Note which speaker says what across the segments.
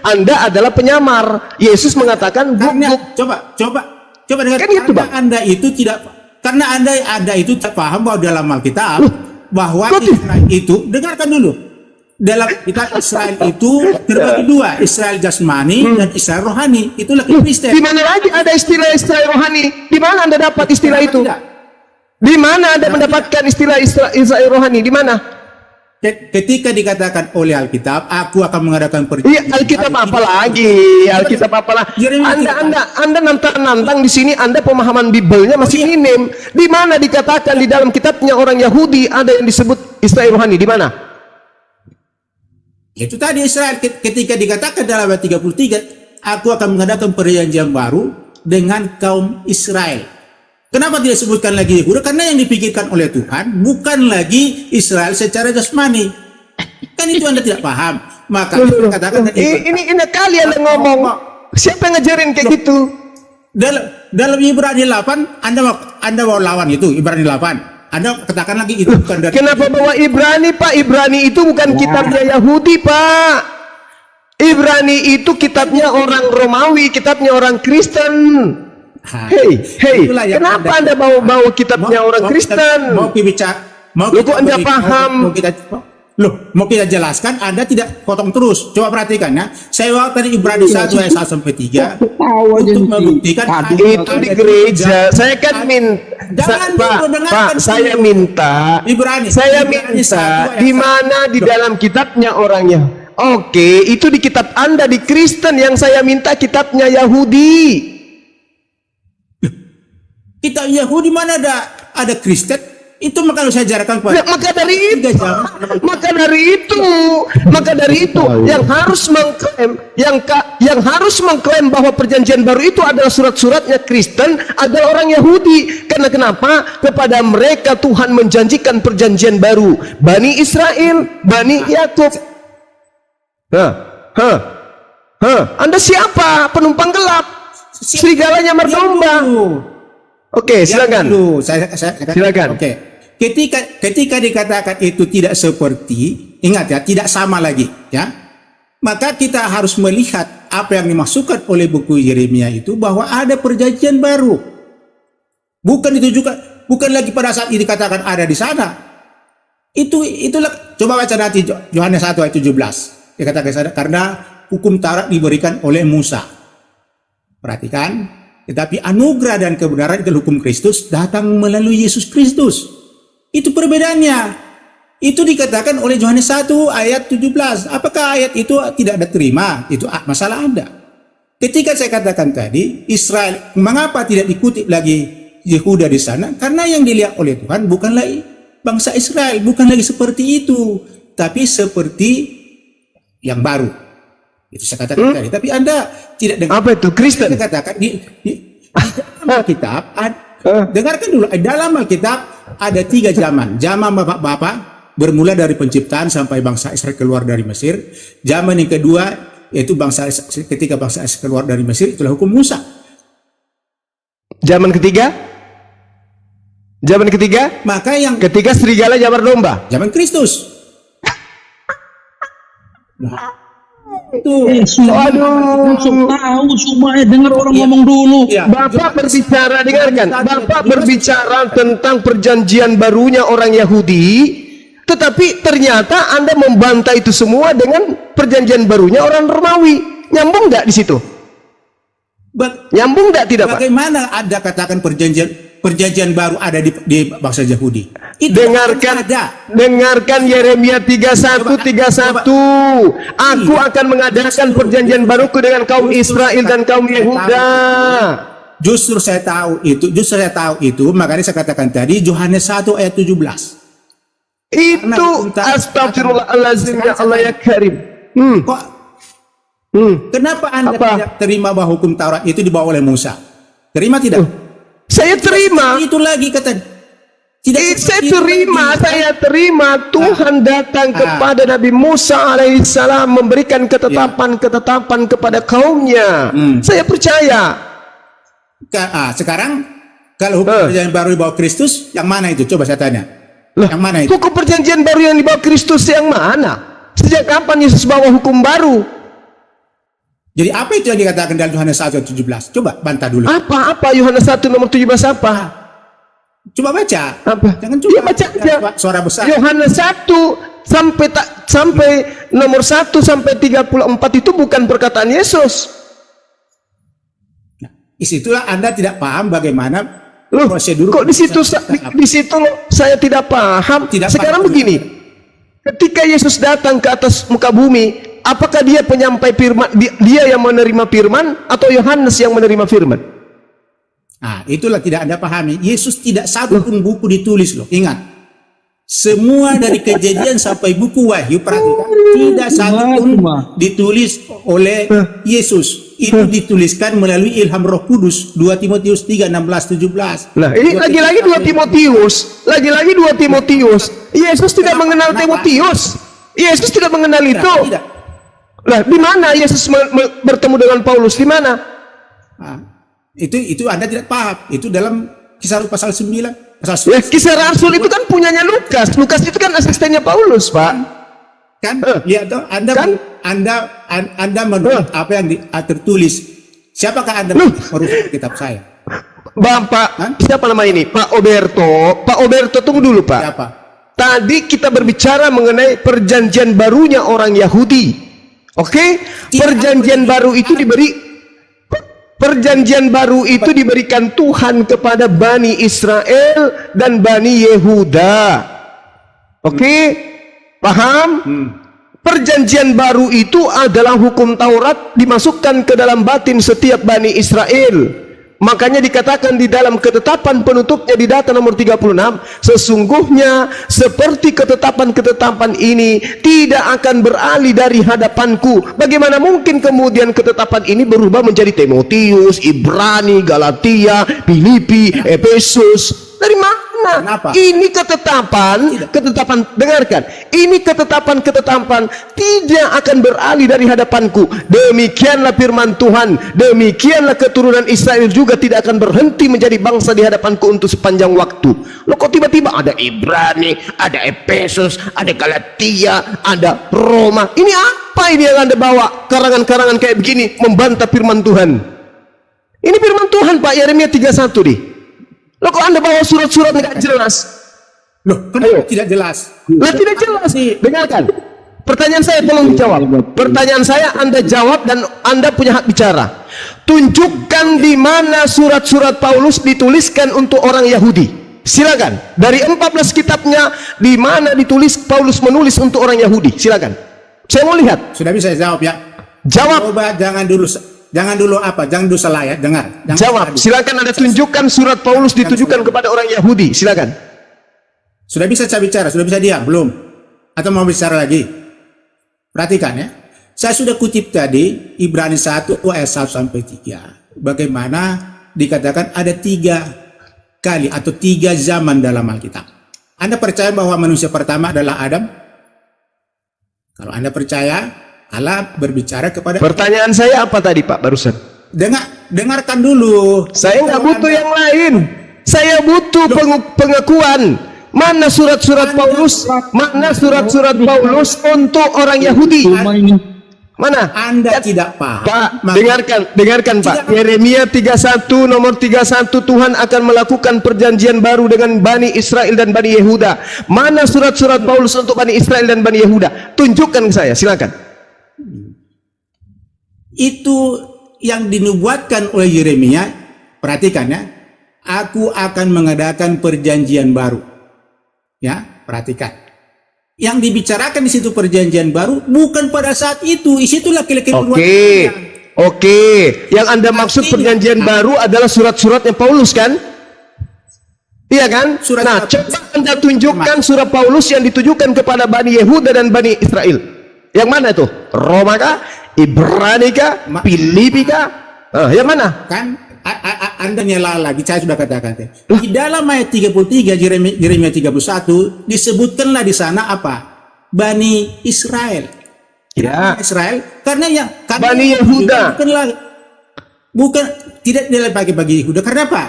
Speaker 1: Anda adalah penyamar. Yesus mengatakan
Speaker 2: coba dengar,
Speaker 1: kan gitu, Bang.
Speaker 2: Anda itu tidak, karena anda itu tak paham bahwa dalam Alkitab bahwa Israel itu, dengarkan dulu, dalam kitab Israel itu terbagi dua, Israel jasmani dan Israel rohani. Itulah Kristen.
Speaker 1: Di mana lagi ada istilah Israel rohani? Di mana Anda dapat istilah itu? Di mana Anda mendapatkan istilah Israel rohani? Di mana?
Speaker 2: Ketika dikatakan oleh Alkitab, aku akan mengadakan
Speaker 1: perjanjian. Iya, Alkitab apa lagi? Alkitab apa lagi? Anda nantang di sini. Anda pemahaman Bibelnya masih minim. Di mana dikatakan di dalam kitabnya orang Yahudi ada yang disebut Israel rohani? Di mana?
Speaker 2: Itu tadi Israel ketika dikatakan dalam ayat 33, aku akan mengadakan perjanjian baru dengan kaum Israel. Kenapa tidak sebutkan lagi Yehuda? Karena yang dipikirkan oleh Tuhan bukan lagi Israel secara jasmani. Kan itu Anda tidak paham. Maka katakan
Speaker 1: ini kalian yang ngomong. Siapa yang ngajarin kayak gitu?
Speaker 2: Dalam Ibrani 8, Anda mau lawan itu Ibrani 8. Anda katakan lagi itu bukan dari. Kenapa
Speaker 1: bawa Ibrani, Pak? Ibrani itu bukan kitabnya Yahudi, Pak. Ibrani itu kitabnya orang Romawi, kitabnya orang Kristen. Hei, kenapa Anda bawa kitabnya orang Kristen?
Speaker 2: Mau
Speaker 1: Anda paham?
Speaker 2: Mau kita jelaskan, Anda tidak potong terus. Coba perhatikan ya. Saya waktu tadi Ibrani 1 ayat 1 sampai 3 untuk membuktikan
Speaker 1: itu di gereja. Saya kan Pak, saya minta di mana di dalam kitabnya orangnya. Oke, itu di kitab Anda di Kristen. Yang saya minta kitabnya Yahudi.
Speaker 2: Kitab Yahudi mana ada Kristen? Itu maka saya ajarkan kepada.
Speaker 1: Maka dari itu yang harus mengklaim yang harus mengklaim bahwa perjanjian baru itu adalah surat-suratnya Kristen adalah orang Yahudi. Karena kenapa? Kepada mereka Tuhan menjanjikan perjanjian baru. Bani Israel, Bani Yakub. Anda siapa? Penumpang gelap. Serigala nyamar domba. Oke, silakan. Silakan.
Speaker 2: Oke. Ketika dikatakan itu tidak seperti, ingat ya, tidak sama lagi, ya. Maka kita harus melihat apa yang dimaksudkan oleh buku Yeremia itu bahwa ada perjanjian baru. Bukan lagi pada saat ini dikatakan ada di sana. Itulah coba baca nanti Yohanes 1 ayat 17. Dikatakan karena hukum Taurat diberikan oleh Musa. Perhatikan. Tetapi anugerah dan kebenaran itu hukum Kristus datang melalui Yesus Kristus. Itu perbedaannya. Itu dikatakan oleh Yohanes 1 ayat 17. Apakah ayat itu tidak ada terima? Itu masalah Anda. Ketika saya katakan tadi, Israel, mengapa tidak dikutip lagi Yehuda di sana? Karena yang dilihat oleh Tuhan bukanlah bangsa Israel, bukan lagi seperti itu, tapi seperti yang baru. Itu saya katakan tadi. Tapi Anda tidak dengar.
Speaker 1: Apa itu Kristen?
Speaker 2: Saya katakan di dalam Alkitab, dengarkan dulu. Dalam Alkitab ada 3 zaman. Zaman bapak-bapak bermula dari penciptaan sampai bangsa Israel keluar dari Mesir. Zaman yang kedua yaitu ketika bangsa Israel keluar dari Mesir, itulah hukum Musa.
Speaker 1: Zaman ketiga? Zaman ketiga?
Speaker 2: Maka yang
Speaker 1: ketiga serigala nyamar domba.
Speaker 2: Zaman Kristus.
Speaker 3: Tahu semua dengar orang ngomong dulu.
Speaker 1: Ya, Bapak berbicara, dengarkan. Bapak berbicara tentang perjanjian barunya orang Yahudi, tetapi ternyata Anda membantah itu semua dengan perjanjian barunya orang Romawi. Nyambung nggak di situ? Nyambung nggak tidak, Pak?
Speaker 2: Bagaimana Anda katakan perjanjian baru ada di bangsa Yahudi?
Speaker 1: Dengarkan Yeremia 31. Aku akan mengadakan perjanjian baruku dengan kaum Israel dan kaum Yehuda.
Speaker 2: Justru saya tahu itu, makanya saya katakan tadi Yohanes 1 ayat 17.
Speaker 1: Itu astagfirullahaladzim, ya Allah ya Karim.
Speaker 2: Kenapa Anda tidak terima bahwa hukum Taurat itu dibawa oleh Musa? Terima tidak?
Speaker 1: Saya terima.
Speaker 2: Itu lagi kata.
Speaker 1: Saya terima Tuhan datang kepada Nabi Musa alaihissalam memberikan ketetapan kepada kaumnya. Saya percaya.
Speaker 2: Sekarang kalau hukum perjanjian baru dibawa Kristus, yang mana itu? Coba saya tanya. Yang mana itu?
Speaker 1: Hukum perjanjian baru yang dibawa Kristus yang mana? Sejak kapan Yesus bawa hukum baru?
Speaker 2: Jadi apa itu yang dikatakan dalam Yohanes 1 ayat 17? Coba bantah dulu.
Speaker 1: Apa Yohanes 1 nomor 17 apa?
Speaker 2: Coba baca.
Speaker 1: Apa?
Speaker 2: Jangan coba
Speaker 1: Iya, baca aja.
Speaker 2: suara besar.
Speaker 1: Yohanes 1 sampai nomor 1 sampai 34 itu bukan perkataan Yesus.
Speaker 2: Nah, disitulah Anda tidak paham bagaimana
Speaker 1: Loh,
Speaker 2: prosedur.
Speaker 1: kok di situ loh saya tidak paham. Sekarang begini, ketika Yesus datang ke atas muka bumi, apakah dia penyampai firman, dia yang menerima firman atau Yohanes yang menerima firman?
Speaker 2: Nah, itulah tidak Anda pahami. Yesus tidak satu pun buku ditulis loh. Ingat, semua dari Kejadian sampai buku Wahyu, perhatikan, tidak satu pun ditulis oleh Yesus. Itu dituliskan melalui ilham Roh Kudus. 2 Timotius 3, 16, 17.
Speaker 1: Nah, ini lagi-lagi 2 Timotius. Lagi-lagi 2 Timotius. Yesus tidak mengenal Timotius. Yesus tidak mengenal itu.
Speaker 2: Tidak.
Speaker 1: Nah, di mana Yesus bertemu dengan Paulus? Di mana?
Speaker 2: Nah, itu Anda tidak paham. Itu dalam Kisah Rasul pasal 9. Pasal
Speaker 1: Ya, Kisah Rasul itu kan punyanya Lukas. Lukas itu kan asistennya Paulus, Pak.
Speaker 2: Kan lihat tuh, Anda menurut apa yang tertulis. Siapakah Anda merujuk kitab saya?
Speaker 1: Bapak, siapa nama ini? Pak Oberto. Pak Oberto, tunggu dulu, Pak.
Speaker 2: Siapa?
Speaker 1: Tadi kita berbicara mengenai perjanjian barunya orang Yahudi. Oke? Perjanjian baru itu diberikan Tuhan kepada Bani Israel dan Bani Yehuda. Oke? Paham? Perjanjian baru itu adalah hukum Taurat dimasukkan ke dalam batin setiap Bani Israel. Makanya dikatakan di dalam ketetapan penutupnya di Data nomor 36, sesungguhnya seperti ketetapan-ketetapan ini tidak akan beralih dari hadapanku. Bagaimana mungkin kemudian ketetapan ini berubah menjadi Timotius, Ibrani, Galatia, Filipi, Efesus? Dari mana?
Speaker 2: Kenapa?
Speaker 1: Ini ketetapan, dengarkan. Ini ketetapan tidak akan beralih dari hadapanku. Demikianlah firman Tuhan. Demikianlah keturunan Israel juga tidak akan berhenti menjadi bangsa di hadapanku untuk sepanjang waktu. Loh, kok tiba-tiba ada Ibrani, ada Efesus, ada Galatia, ada Roma? Ini apa ini yang Anda bawa? Karangan-karangan kayak begini membantah firman Tuhan. Ini firman Tuhan, Pak. Yeremia 31 nih. Loh, kok Anda bawa surat-surat nggak jelas?
Speaker 2: Loh, kenapa tidak jelas?
Speaker 1: Lah, tidak jelas. Dengarkan. Pertanyaan saya tolong dijawab. Pertanyaan saya Anda jawab dan Anda punya hak bicara. Tunjukkan di mana surat-surat Paulus dituliskan untuk orang Yahudi. Silakan. Dari 14 kitabnya di mana ditulis Paulus menulis untuk orang Yahudi. Silakan. Saya mau lihat.
Speaker 2: Sudah bisa jawab ya?
Speaker 1: Jawab.
Speaker 2: Coba jangan dulu salah ya, dengar.
Speaker 1: Jawab. Silakan Anda tunjukkan surat Paulus ditujukan kepada orang Yahudi. Silakan.
Speaker 2: Sudah bisa saya bicara, sudah bisa diam, belum? Atau mau bicara lagi? Perhatikan ya. Saya sudah kutip tadi Ibrani 1 ayat 1 sampai 3. Bagaimana dikatakan ada 3 kali atau 3 zaman dalam Alkitab. Anda percaya bahwa manusia pertama adalah Adam? Kalau Anda percaya, Allah berbicara kepada.
Speaker 1: Pertanyaan saya apa tadi, Pak, barusan?
Speaker 2: Dengarkan dulu.
Speaker 1: Saya nggak butuh yang lain. Saya butuh pengakuan. Mana surat-surat Paulus? Mana surat-surat Paulus untuk orang Yahudi? Mana?
Speaker 2: Anda tidak paham.
Speaker 1: Pak, dengarkan Pak. Yeremia 31 nomor 31, Tuhan akan melakukan perjanjian baru dengan Bani Israel dan Bani Yehuda. Mana surat-surat Paulus untuk Bani Israel dan Bani Yehuda? Tunjukkan ke saya, silakan.
Speaker 2: Itu yang dinubuatkan oleh Yeremia. Perhatikan ya, aku akan mengadakan perjanjian baru. Ya, perhatikan. Yang dibicarakan di situ perjanjian baru bukan pada saat itu. Disitulah kira-kira.
Speaker 1: Oke. Yang Anda maksud perjanjian baru adalah surat-suratnya Paulus kan? Iya kan? Nah, coba Anda tunjukkan surat Paulus yang ditujukan kepada Bani Yehuda dan Bani Israel. Yang mana itu? Roma kah? Ibrani kah? Filipi kah? Yang mana?
Speaker 2: Kan Anda nyela lagi, saya sudah katakan. Di dalam ayat 33 Yeremia 31 disebutkanlah di sana apa? Bani Israel.
Speaker 1: Ya.
Speaker 2: Israel karena
Speaker 1: Bani Yehuda.
Speaker 2: Tidak bagi Yehuda. Karena apa?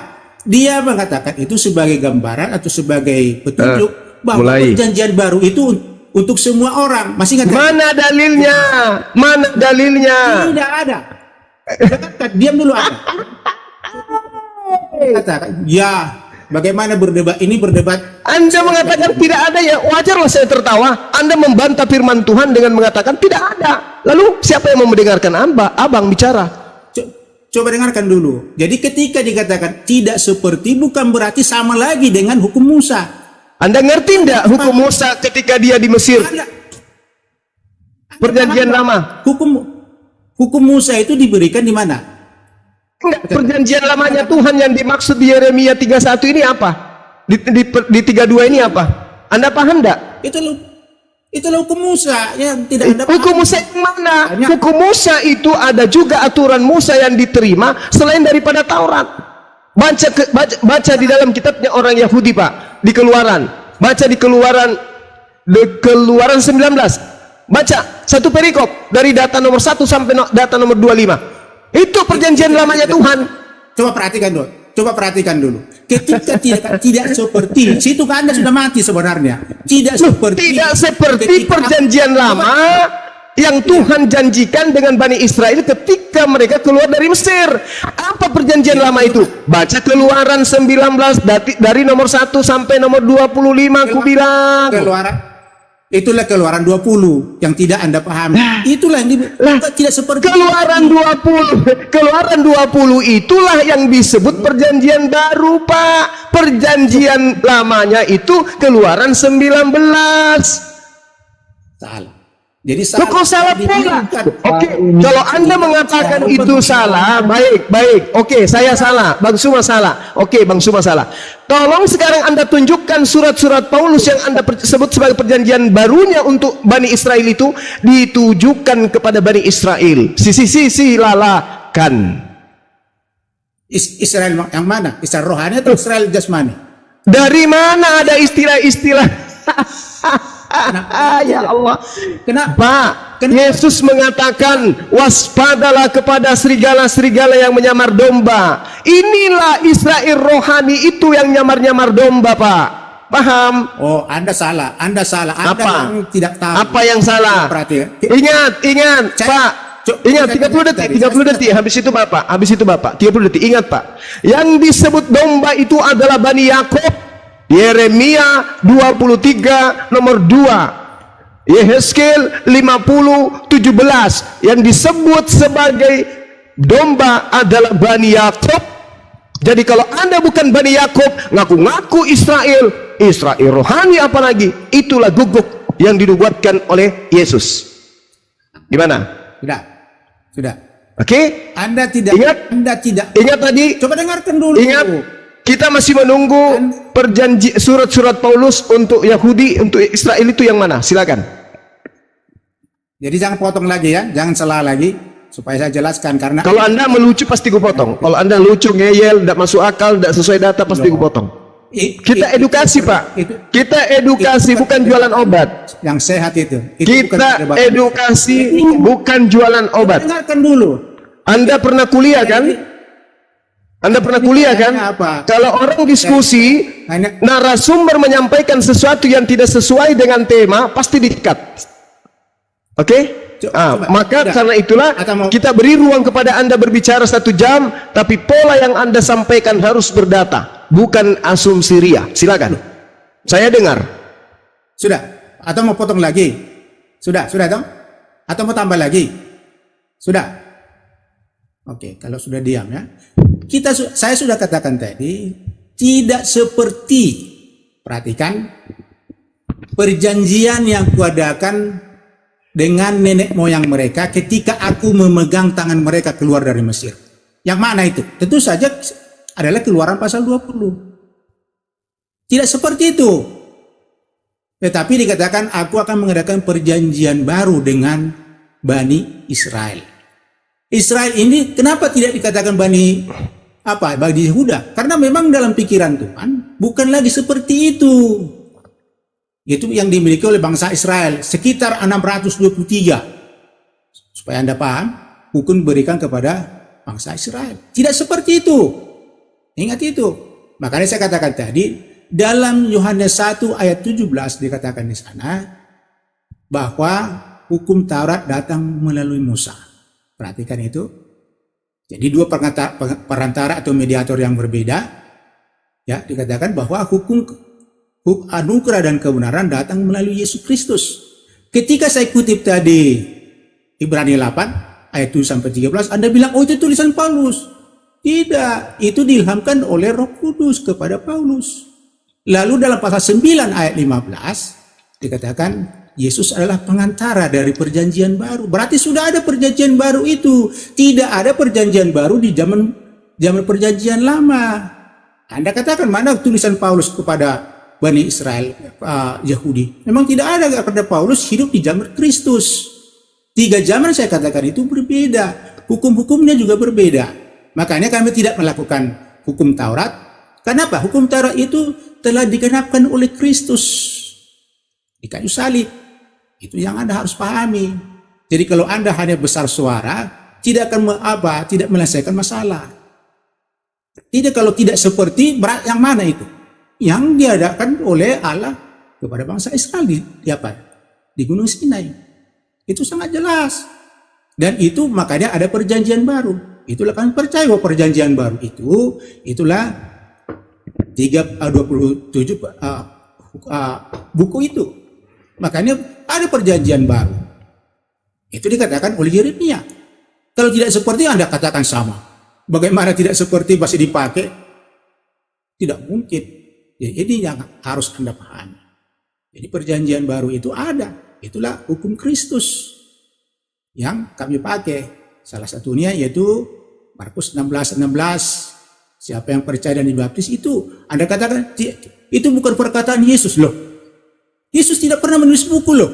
Speaker 2: Dia mengatakan itu sebagai gambaran atau sebagai petunjuk bahwa perjanjian baru itu untuk semua orang. Masih ingat?
Speaker 1: Mana dalilnya? Mana dalilnya?
Speaker 2: Tidak ada. Diam dulu Anda. Katakan, ya, bagaimana berdebat? Ini berdebat.
Speaker 1: Anda mengatakan tidak ada, ya wajarlah saya tertawa. Anda membantah firman Tuhan dengan mengatakan tidak ada. Lalu siapa yang mau mendengarkan abang bicara?
Speaker 2: Coba dengarkan dulu. Jadi ketika dikatakan tidak seperti, bukan berarti sama lagi dengan hukum Musa.
Speaker 1: Anda ngerti tidak hukum Musa ketika dia di Mesir? Perjanjian lama.
Speaker 2: Hukum Musa itu diberikan di mana?
Speaker 1: Enggak, perjanjian lamanya Tuhan yang dimaksud di Yeremia 31 ini apa? Di 32 ini apa? Anda paham enggak?
Speaker 2: Itulah hukum Musa yang tidak ada.
Speaker 1: Hukum Musa yang mana? Hukum Musa itu ada juga aturan Musa yang diterima selain daripada Taurat. Baca di dalam kitabnya orang Yahudi, Pak, di Keluaran. Baca di Keluaran 19. Baca satu perikop dari data nomor 1 sampai data nomor 25. Itu perjanjian lamanya Tuhan.
Speaker 2: Coba perhatikan dulu. Ketika tidak seperti, situ kan Anda sudah mati sebenarnya. Tidak seperti
Speaker 1: perjanjian lama yang Tuhan janjikan dengan Bani Israel ketika mereka keluar dari Mesir. Apa perjanjian lama itu? Baca Keluaran 19 dari nomor 1 sampai nomor 25. Aku bilang
Speaker 2: itulah Keluaran 20 yang tidak Anda pahami. Itulah yang tidak seperti
Speaker 1: Keluaran 20. Keluaran 20 itulah yang disebut perjanjian baru, Pak. Perjanjian lamanya itu Keluaran 19.
Speaker 2: Salah. Jadi salah.
Speaker 1: Kok salah pula? Oke, kalau Anda mengatakan itu salah, baik. Oke, saya salah. Bang Suma salah. Oke, Bang Suma salah. Tolong sekarang Anda tunjukkan surat-surat Paulus yang Anda sebut sebagai perjanjian barunya untuk Bani Israel itu ditujukan kepada Bani Israel. Silakan.
Speaker 2: Israel yang mana? Israel rohani atau Israel jasmani?
Speaker 1: Dari mana ada istilah-istilah? Ya Allah. Kenapa? Yesus mengatakan waspadalah kepada serigala-serigala yang menyamar domba. Inilah Israel rohani itu yang nyamar-nyamar domba, Pak. Paham?
Speaker 2: Oh, Anda salah. Anda
Speaker 1: Apa?
Speaker 2: Yang tidak tahu.
Speaker 1: Apa yang salah? Ingat, Pak. Ingat 30 detik. Habis itu Bapak 30 detik. Ingat, Pak. Yang disebut domba itu adalah Bani Yakub. Yeremia 23 nomor 2, Yehezkiel 50:17, yang disebut sebagai domba adalah Bani Yakub. Jadi kalau Anda bukan Bani Yakub, ngaku-ngaku Israel rohani apalagi, itulah guguk yang dinubuatkan oleh Yesus. Gimana?
Speaker 2: Sudah.
Speaker 1: Oke?
Speaker 2: Anda tidak.
Speaker 1: Ingat tadi.
Speaker 2: Coba dengarkan dulu.
Speaker 1: Ingat. Kita masih menunggu surat-surat Paulus untuk Yahudi, untuk Israel itu yang mana? Silakan.
Speaker 2: Jadi jangan potong lagi ya, jangan salah lagi supaya saya jelaskan karena
Speaker 1: kalau Anda melucu pasti gue potong. Kalau Anda lucu, ngeyel, tidak masuk akal, tidak sesuai data pasti gue potong. Kita edukasi, Pak. Kita edukasi, bukan jualan obat.
Speaker 2: Yang sehat itu.
Speaker 1: Kita edukasi, bukan jualan obat.
Speaker 2: Dengarkan dulu.
Speaker 1: Anda pernah kuliah kan? Kalau orang diskusi, narasumber menyampaikan sesuatu yang tidak sesuai dengan tema, pasti di-cut. Oke? Maka karena itulah kita beri ruang kepada Anda berbicara 1 jam, tapi pola yang Anda sampaikan harus berdata, bukan asumsi ria. Silakan. Saya dengar.
Speaker 2: Sudah? Atau mau potong lagi? Sudah dong? Atau mau tambah lagi? Sudah? Oke, kalau sudah diam ya. Saya sudah katakan tadi, tidak seperti, perhatikan, perjanjian yang kuadakan dengan nenek moyang mereka ketika aku memegang tangan mereka keluar dari Mesir. Yang mana itu? Tentu saja adalah Keluaran pasal 20. Tidak seperti itu. Tetapi dikatakan aku akan mengadakan perjanjian baru dengan Bani Israel. Israel ini kenapa tidak dikatakan Bani Yehuda? Karena memang dalam pikiran Tuhan bukan lagi seperti itu. Itu yang dimiliki oleh bangsa Israel sekitar 623. Supaya Anda paham, hukum diberikan kepada bangsa Israel. Tidak seperti itu. Ingat itu. Makanya saya katakan tadi, dalam Yohanes 1 ayat 17 dikatakan di sana bahwa hukum Taurat datang melalui Musa. Perhatikan itu. Jadi dua perantara atau mediator yang berbeda. Ya, dikatakan bahwa hukum anugerah dan kebenaran datang melalui Yesus Kristus. Ketika saya kutip tadi Ibrani 8 ayat 7 sampai 13, Anda bilang, oh itu tulisan Paulus. Tidak, itu diilhamkan oleh Roh Kudus kepada Paulus. Lalu dalam pasal 9 ayat 15 dikatakan Yesus adalah pengantara dari perjanjian baru. Berarti sudah ada perjanjian baru itu. Tidak ada perjanjian baru di zaman perjanjian lama. Anda katakan mana tulisan Paulus kepada Bani Israel Yahudi? Memang tidak ada, karena Paulus hidup di zaman Kristus. 3 zaman saya katakan itu berbeda. Hukum-hukumnya juga berbeda. Makanya kami tidak melakukan hukum Taurat. Kenapa? Hukum Taurat itu telah digenapkan oleh Kristus di kayu salib. Itu yang Anda harus pahami. Jadi kalau Anda hanya besar suara, tidak akan tidak menyelesaikan masalah. Tidak, kalau tidak seperti yang mana itu? Yang diadakan oleh Allah kepada bangsa Israel di Gunung Sinai. Itu sangat jelas. Dan itu makanya ada perjanjian baru. Itulah kami percaya bahwa perjanjian baru itulah 27 buku itu. Makanya ada perjanjian baru. Itu dikatakan oleh Yeremia. Kalau tidak seperti Anda katakan sama. Bagaimana tidak seperti masih dipakai? Tidak mungkin. Jadi ini yang harus Anda pahami. Jadi perjanjian baru itu ada. Itulah hukum Kristus yang kami pakai. Salah satunya yaitu Markus 16:16. Siapa yang percaya dan dibaptis itu, Anda katakan itu bukan perkataan Yesus loh. Yesus tidak pernah menulis buku loh.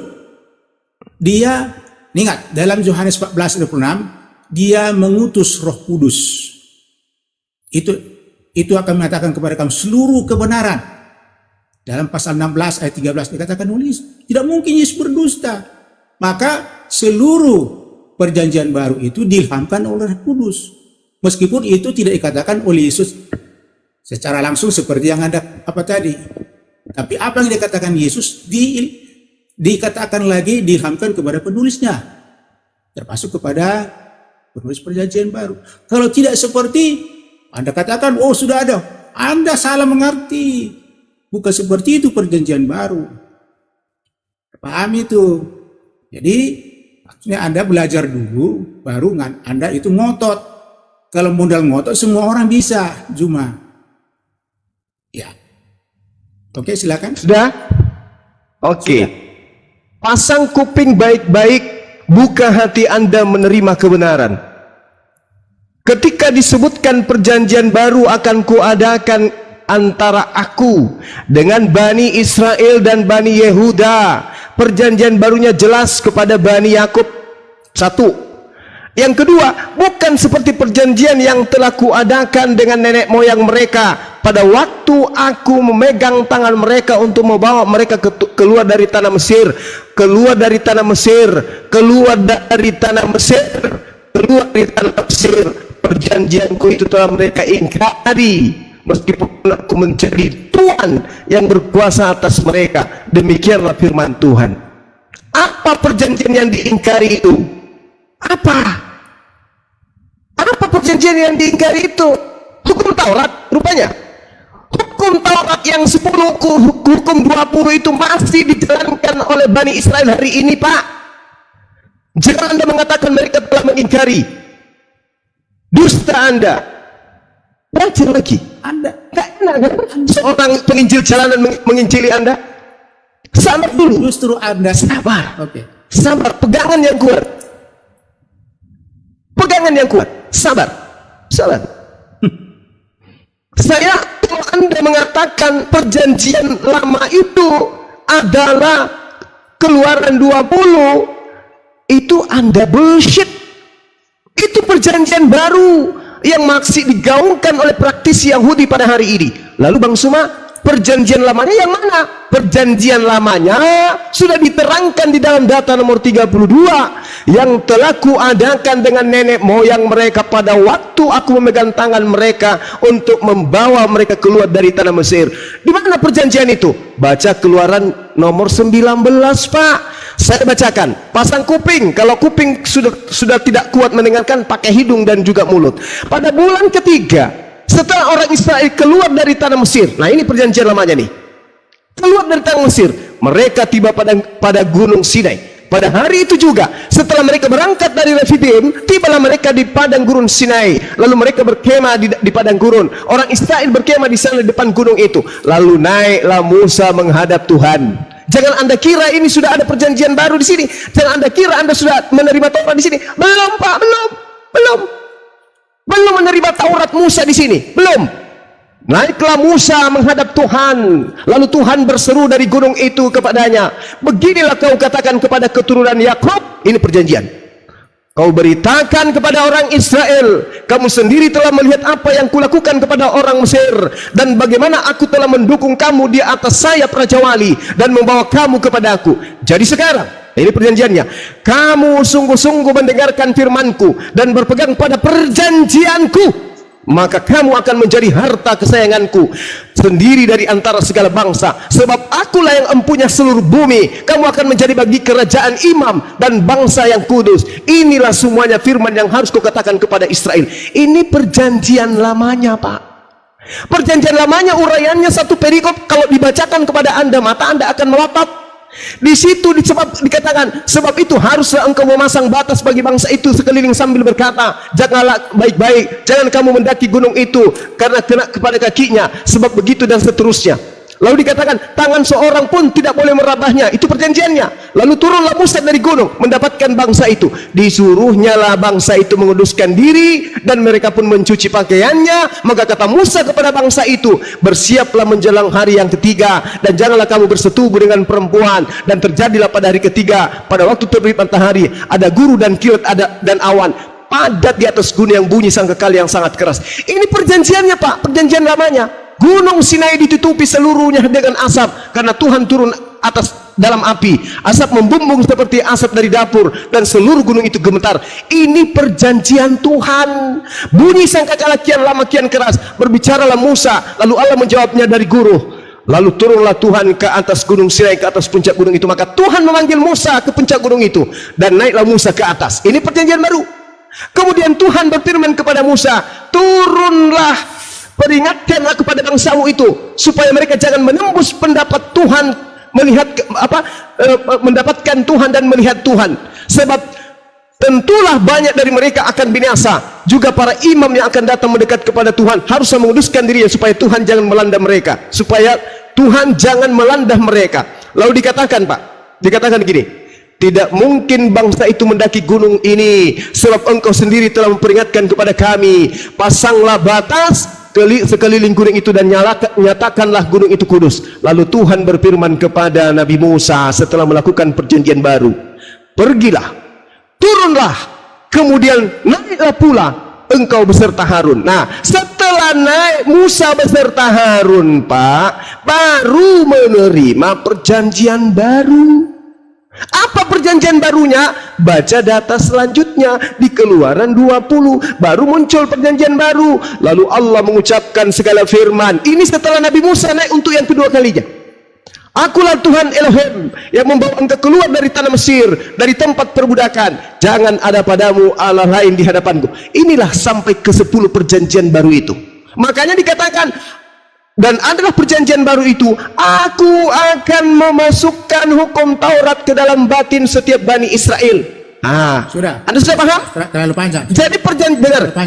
Speaker 2: Dia, ingat dalam Yohanes 14:26, dia mengutus Roh Kudus. Itu akan mengatakan kepada kamu seluruh kebenaran. Dalam pasal 16 ayat 13 dikatakan nulis, tidak mungkin Yesus berdusta. Maka seluruh perjanjian baru itu diilhamkan oleh Roh Kudus. Meskipun itu tidak dikatakan oleh Yesus secara langsung seperti yang Anda tadi. Tapi apa yang dikatakan Yesus dikatakan lagi diilhamkan kepada penulisnya. Termasuk kepada penulis perjanjian baru. Kalau tidak seperti Anda katakan, oh sudah ada. Anda salah mengerti. Bukan seperti itu perjanjian baru. Paham itu. Jadi maksudnya Anda belajar dulu, baru Anda itu ngotot. Kalau modal ngotot semua orang bisa, cuma ya. Oke, silakan.
Speaker 1: Sudah? Oke. Pasang kuping baik-baik, buka hati Anda menerima kebenaran. Ketika disebutkan perjanjian baru akan kuadakan antara aku dengan Bani Israel dan Bani Yehuda. Perjanjian barunya jelas kepada Bani Yakub. 1. Yang kedua, bukan seperti perjanjian yang telah kuadakan dengan nenek moyang mereka pada waktu aku memegang tangan mereka untuk membawa mereka keluar dari tanah Mesir, keluar dari tanah Mesir, keluar dari tanah Mesir, keluar dari tanah Mesir. Perjanjianku itu telah mereka ingkari, meskipun aku menjadi Tuhan yang berkuasa atas mereka. Demikianlah firman Tuhan. Apa perjanjian yang diingkari itu? Apa perjanjian yang diingkari itu? Hukum Taurat rupanya. Hukum Taurat yang 10, hukum 20 itu masih dijalankan oleh Bani Israel hari ini, Pak. Jangan Anda mengatakan mereka telah mengingkari. Dusta Anda. Belajar lagi. Anda nggak enak kan? Seorang penginjil jalanan menginjili Anda. Sabar dulu.
Speaker 2: Justru Anda
Speaker 1: sabar.
Speaker 2: Oke.
Speaker 1: Sabar, pegangan yang kuat. Pegangan yang kuat. Sabar. Sabar. Saya, kalau Anda mengatakan perjanjian lama itu adalah Keluaran 20, itu Anda bullshit. Itu perjanjian baru yang masih digaungkan oleh praktisi Yahudi pada hari ini. Lalu Bang Suma, Perjanjian lamanya yang mana? Perjanjian lamanya sudah diterangkan di dalam Data nomor 32 yang telah kuadakan dengan nenek moyang mereka pada waktu aku memegang tangan mereka untuk membawa mereka keluar dari tanah Mesir. Di mana perjanjian itu? Baca Keluaran nomor 19, Pak. Saya bacakan. Pasang kuping. Kalau kuping sudah tidak kuat mendengarkan, pakai hidung dan juga mulut. Pada bulan ketiga setelah orang Israel keluar dari tanah Mesir, nah ini perjanjian lamanya nih, keluar dari tanah Mesir, mereka tiba pada gunung Sinai. Pada hari itu juga, setelah mereka berangkat dari Refidim, tibalah mereka di padang gurun Sinai. Lalu mereka berkemah di padang gurun. Orang Israel berkemah di sana di depan gunung itu. Lalu naiklah Musa menghadap Tuhan. Jangan Anda kira ini sudah ada perjanjian baru di sini. Jangan Anda kira Anda sudah menerima Taurat di sini. Belum, Pak, belum menerima Taurat Musa di sini, belum. Naiklah Musa menghadap Tuhan, lalu Tuhan berseru dari gunung itu kepadanya, beginilah kau katakan kepada keturunan Yakub, ini perjanjian. Kau beritakan kepada orang Israel, kamu sendiri telah melihat apa yang kulakukan kepada orang Mesir, dan bagaimana aku telah mendukung kamu di atas sayap Raja Wali dan membawa kamu kepada aku. Jadi sekarang, ini perjanjiannya, kamu sungguh-sungguh mendengarkan firmanku dan berpegang pada perjanjianku, maka kamu akan menjadi harta kesayanganku sendiri dari antara segala bangsa, sebab akulah yang empunya seluruh bumi. Kamu akan menjadi bagi kerajaan imam dan bangsa yang kudus. Inilah semuanya firman yang harus kukatakan kepada Israel. Ini perjanjian lamanya, Pak. Perjanjian lamanya uraiannya satu perikop, kalau dibacakan kepada Anda, mata Anda akan melotot. Di situ dikatakan, sebab itu haruslah engkau memasang batas bagi bangsa itu sekeliling sambil berkata, janganlah baik-baik, jangan kamu mendaki gunung itu karena kena kepada kakinya, sebab begitu dan seterusnya. Lalu dikatakan, tangan seorang pun tidak boleh merabahnya. Itu perjanjiannya. Lalu turunlah Musa dari gunung mendapatkan bangsa itu. Disuruhnyalah bangsa itu menguduskan diri, dan mereka pun mencuci pakaiannya. Maka kata Musa kepada bangsa itu, bersiaplah menjelang hari yang ketiga, dan janganlah kamu bersetubuh dengan perempuan. Dan terjadilah pada hari ketiga, pada waktu terbit matahari, ada guru dan kilat dan awan padat di atas gunung yang bunyi sangkakala yang sangat keras. Ini perjanjiannya, Pak, perjanjian lamanya. Gunung Sinai ditutupi seluruhnya dengan asap karena Tuhan turun atas dalam api. Asap membumbung seperti asap dari dapur, dan seluruh gunung itu gemetar. Ini perjanjian Tuhan. Bunyi sangkakala kian lama kian keras. Berbicaralah Musa, lalu Allah menjawabnya dari guru. Lalu turunlah Tuhan ke atas gunung Sinai, ke atas puncak gunung itu. Maka Tuhan memanggil Musa ke puncak gunung itu, dan naiklah Musa ke atas. Ini perjanjian baru. Kemudian Tuhan berfirman kepada Musa, turunlah, peringatkanlah kepada bangsamu itu supaya mereka jangan menembus pendapat Tuhan, mendapatkan Tuhan dan melihat Tuhan, sebab tentulah banyak dari mereka akan binasa. Juga para imam yang akan datang mendekat kepada Tuhan harus menguduskan dirinya supaya Tuhan jangan melanda mereka, supaya Tuhan jangan melanda mereka. Lalu dikatakan, Pak, dikatakan gini, tidak mungkin bangsa itu mendaki gunung ini, sebab engkau sendiri telah memperingatkan kepada kami. Pasanglah batas sekeliling gunung itu dan nyatakanlah gunung itu kudus. Lalu Tuhan berfirman kepada Nabi Musa setelah melakukan perjanjian baru, pergilah, turunlah, kemudian naiklah pula engkau beserta Harun. Nah, setelah naik Musa beserta Harun, Pak, baru menerima perjanjian baru. Apa perjanjian barunya? Baca data selanjutnya di Keluaran 20, baru muncul perjanjian baru. Lalu Allah mengucapkan segala firman. Ini setelah Nabi Musa naik untuk yang kedua kalinya. Akulah Tuhan Elohim yang membawa engkau keluar dari tanah Mesir, dari tempat perbudakan. Jangan ada padamu Allah lain di hadapanku. Inilah sampai ke 10 perjanjian baru itu. Makanya dikatakan, dan adalah perjanjian baru itu, aku akan memasukkan hukum Taurat ke dalam batin setiap Bani Israel.
Speaker 2: Sudah.
Speaker 1: Anda sudah paham?
Speaker 2: Terlalu panjang.
Speaker 1: Jadi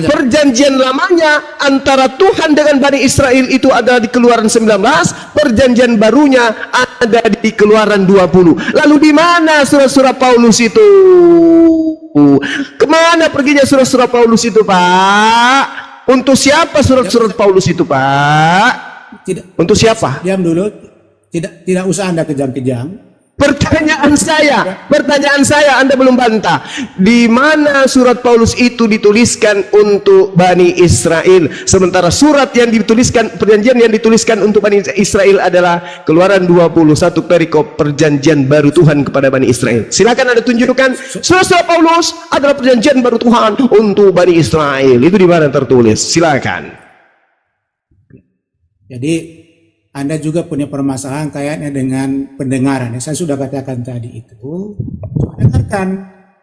Speaker 1: perjanjian lamanya antara Tuhan dengan Bani Israel itu ada di Keluaran 19, perjanjian barunya ada di Keluaran 20. Lalu di mana surat-surat Paulus itu? Kemana perginya surat-surat Paulus itu, Pak? Untuk siapa surat-surat Paulus itu, Pak?
Speaker 2: Tidak.
Speaker 1: Untuk siapa?
Speaker 2: Diam dulu. Tidak usah Anda kejam-kejam.
Speaker 1: Pertanyaan saya, Anda belum bantah. Di mana surat Paulus itu dituliskan untuk Bani Israel, sementara surat yang dituliskan, perjanjian yang dituliskan untuk Bani Israel adalah Keluaran 21 perikop perjanjian baru Tuhan kepada Bani Israel. Silakan Anda tunjukkan surat Paulus adalah perjanjian baru Tuhan untuk Bani Israel. Itu di mana tertulis? Silakan.
Speaker 2: Jadi Anda juga punya permasalahan kayaknya dengan pendengaran. Saya sudah katakan tadi itu. Coba dengarkan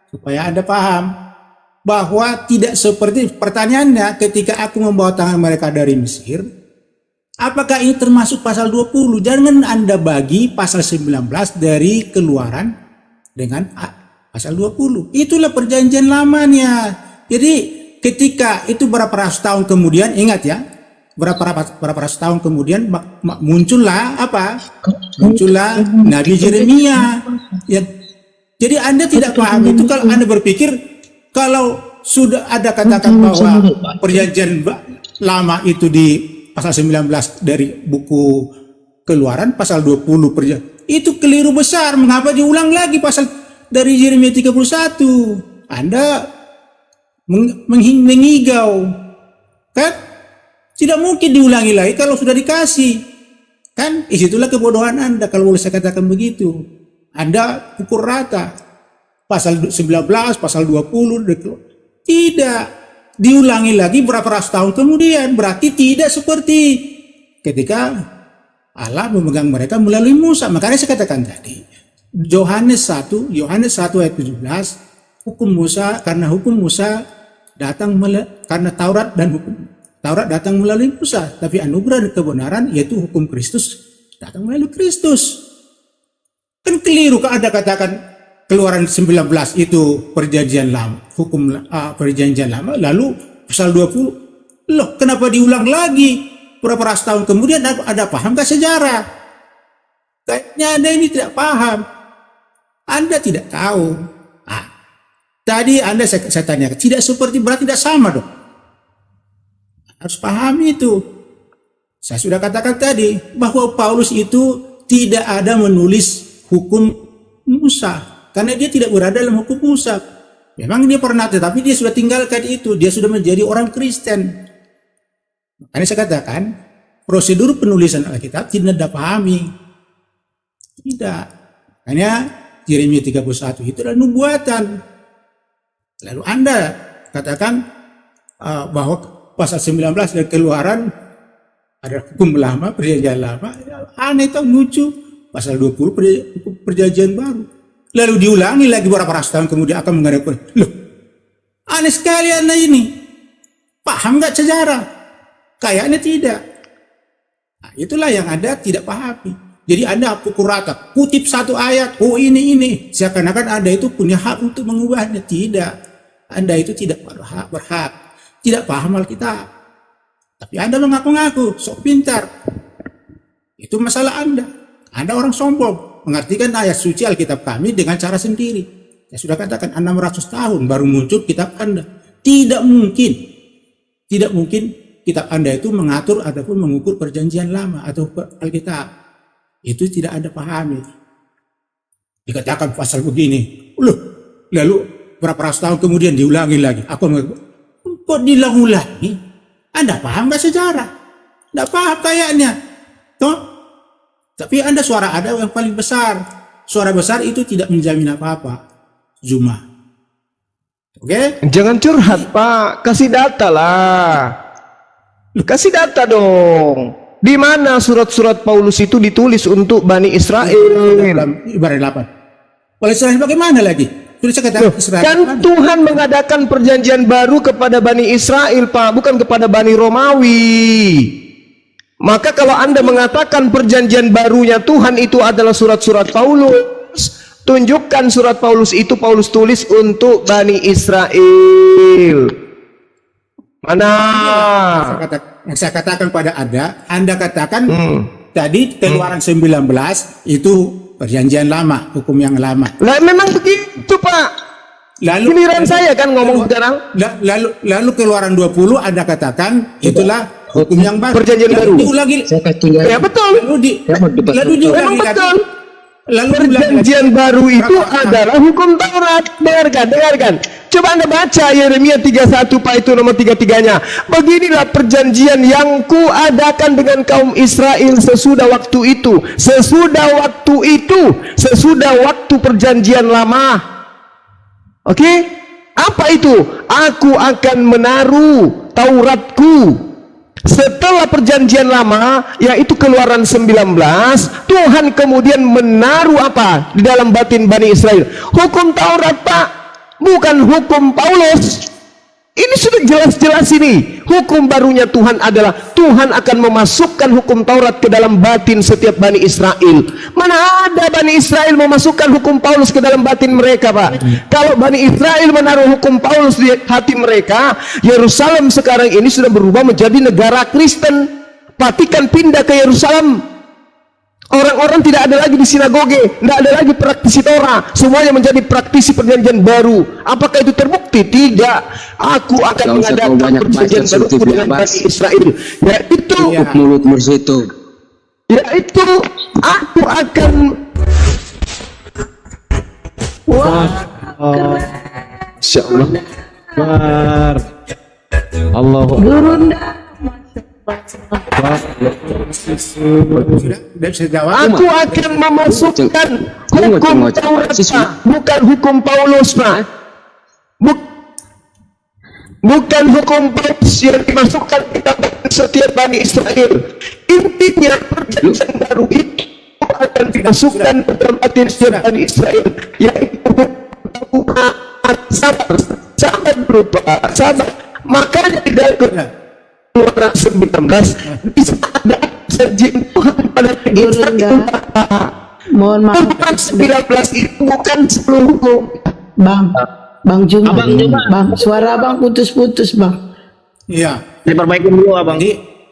Speaker 2: supaya Anda paham bahwa tidak seperti pertanyaannya ketika aku membawa tangan mereka dari Mesir. Apakah ini termasuk pasal 20? Jangan Anda bagi pasal 19 dari Keluaran dengan pasal 20. Itulah perjanjian lamanya. Jadi ketika itu berapa ratus tahun kemudian, ingat ya, berapa ratus tahun kemudian muncullah apa? Muncullah Nabi Yeremia. Ya. Jadi Anda tidak paham itu kalau Anda berpikir kalau sudah ada katakan bahwa perjanjian lama itu di pasal 19 dari buku Keluaran, pasal 20 perjanjian. Itu keliru besar. Mengapa diulang lagi pasal dari Yeremia 31? Anda mengigau. Kan? Tidak mungkin diulangi lagi kalau sudah dikasih. Kan? Disitulah kebodohan Anda kalau boleh saya katakan begitu. Anda pukul rata. Pasal 19, pasal 20. Tidak. Diulangi lagi berapa ratus tahun kemudian. Berarti tidak seperti ketika Allah memegang mereka melalui Musa. Makanya saya katakan tadi. Yohanes 1 ayat 17. Hukum Musa, karena hukum Musa datang karena Taurat dan hukum Taurat datang melalui Musa, tapi anugerah dan kebenaran yaitu hukum Kristus datang melalui Kristus. Kan keliru kalau Anda katakan Keluaran 19 itu perjanjian lama, hukum perjanjian lama, lalu pasal 20. Loh, kenapa diulang lagi? Berapa ratus tahun kemudian ada pahamkah sejarah? Kayaknya Anda ini tidak paham. Anda tidak tahu. Tadi Anda saya tanya, tidak seperti berarti tidak sama dong. Harus pahami itu. Saya sudah katakan tadi bahwa Paulus itu tidak ada menulis hukum Musa karena dia tidak berada dalam hukum Musa. Memang dia pernah, tetapi dia sudah tinggalkan itu. Dia sudah menjadi orang Kristen. Makanya saya katakan prosedur penulisan Alkitab tidak dipahami. Tidak. Hanya Yeremia 31 itu adalah nubuatan. Lalu Anda katakan bahwa pasal 19 dari Keluaran ada hukum lama, perjanjian lama. Aneh itu lucu. Pasal 20 perjanjian baru. Lalu diulangi lagi beberapa ratus tahun kemudian akan mengadakan. Loh, aneh sekali Anda ini. Paham nggak sejarah? Kayaknya tidak. Nah, itulah yang Anda tidak pahami. Jadi Anda pukul rata, kutip satu ayat, oh ini. Seakan-akan Anda itu punya hak untuk mengubahnya. Tidak. Anda itu tidak berhak. Tidak paham Alkitab. Tapi Anda mengaku-ngaku, sok pintar. Itu masalah Anda. Anda orang sombong, mengartikan ayat suci Alkitab kami dengan cara sendiri. Saya sudah katakan 600 tahun baru muncul kitab Anda. Tidak mungkin kitab Anda itu mengatur ataupun mengukur perjanjian lama atau Alkitab. Itu tidak Anda pahami. Dikatakan pasal begini, lalu berapa ratus tahun kemudian diulangi lagi. Kok diulang-ulangi? Anda paham nggak sejarah? Nggak paham kayaknya. Toh? Tapi Anda suara ada yang paling besar. Suara besar itu tidak menjamin apa-apa. Zuma. Oke?
Speaker 1: Jangan curhat, Pak. Kasih data lah. Kasih data dong. Di mana surat-surat Paulus itu ditulis untuk Bani Israel?
Speaker 2: Ibarat 8. Oleh Israel bagaimana lagi?
Speaker 1: Kan Tuhan mengadakan perjanjian baru kepada Bani Israel, Pak, bukan kepada Bani Romawi. Maka kalau Anda mengatakan perjanjian barunya Tuhan itu adalah surat-surat Paulus, tunjukkan surat Paulus itu Paulus tulis untuk Bani Israel. Mana?
Speaker 2: Yang saya katakan pada Anda katakan tadi Keluaran 19 itu perjanjian lama, hukum yang lama.
Speaker 1: Lah memang begitu, Pak. Giliran saya kan ngomong sekarang.
Speaker 2: Lalu Keluaran 20 Anda katakan itulah hukum yang baru.
Speaker 1: Perjanjian baru.
Speaker 2: Diulangi.
Speaker 1: Ya betul.
Speaker 2: Lalu diulangi lagi.
Speaker 1: Perjanjian baru itu adalah hukum Taurat. Dengarkan. Coba Anda baca Yeremia 31 Pak, itu nomor 33-nya. Beginilah perjanjian yang kuadakan dengan kaum Israel sesudah waktu itu. Sesudah waktu perjanjian lama. Oke? Apa itu? Aku akan menaruh Tauratku. Setelah perjanjian lama, yaitu Keluaran 19, Tuhan kemudian menaruh apa di dalam batin Bani Israel? Hukum Taurat, Pak, bukan hukum Paulus. Ini sudah jelas-jelas ini. Hukum barunya Tuhan adalah Tuhan akan memasukkan hukum Taurat ke dalam batin setiap Bani Israel. Mana ada Bani Israel memasukkan hukum Paulus ke dalam batin mereka, Pak? Kalau Bani Israel menaruh hukum Paulus di hati mereka, Yerusalem sekarang ini sudah berubah menjadi negara Kristen. Vatikan pindah ke Yerusalem. Orang-orang tidak ada lagi di sinagoge, tidak ada lagi praktisi Torah, semuanya menjadi praktisi perjanjian baru. Apakah itu terbukti? Tidak. Aku akan mengadakan perjanjian baru dengan Bani Israel, yaitu
Speaker 4: mulut mersitu,
Speaker 1: yaitu aku akan Insya Allah.
Speaker 5: Allahu
Speaker 1: Aku akan memasukkan hukum Taurat, bukan hukum Paulus, Pak. Bukan hukum Paulus yang dimasukkan ke dalam setiap Bani Israel. Intinya perjanjian baru itu akan dimasukkan ke dalam batin setiap Bani Israel, yaitu hukum sabar dulu, Pak, sabar. Makanya di dalam Keluaran 19 bisa ada perjanjian Tuhan pada Israel.
Speaker 6: Mohon maaf.
Speaker 1: Keluaran 19 itu bukan seluruh.
Speaker 6: Bang Juma. Bang, suara Bang putus-putus, Bang.
Speaker 2: Iya.
Speaker 5: Diperbaiki dulu, Abang.